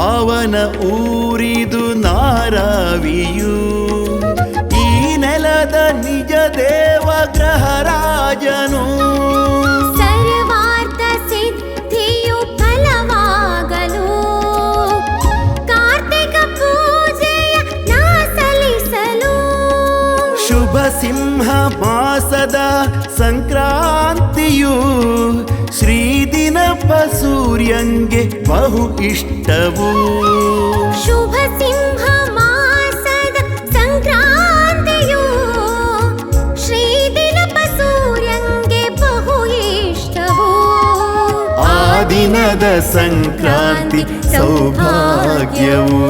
ಪಾವನ ಊರಿದು ನಾರಾವಿಯು ಈ ನೆಲದ ನಿಜ ದೇವ ಗ್ರಹರಾಜನು ಸರ್ವಾರ್ಥ ಸಿದ್ಧಿಯು ಫಲವಾಗಲು ಕಾರ್ತಿಕ ಪೂಜೆಯ ನಾ ಸಲ್ಲಿಸಲು ಶುಭ ಸಿಂಹ ಮಾಸದ ಸಂಕ್ರಾಂತಿಯು ಶ್ರೀದಿನಪ್ಪ ಸೂರ್ಯಂಗೆ ಬಹು ಇಷ್ಟವು ಶುಭ ಸಿಂಹ ಮಾಸದ ಸಂಕ್ರಾಂತಿಯು ಶ್ರೀದಿನಪ್ಪ ಸೂರ್ಯಂಗೆ ಬಹು ಇಷ್ಟವು ಆ ದಿನದ ಸಂಕ್ರಾಂತಿ ಸೌಭಾಗ್ಯವು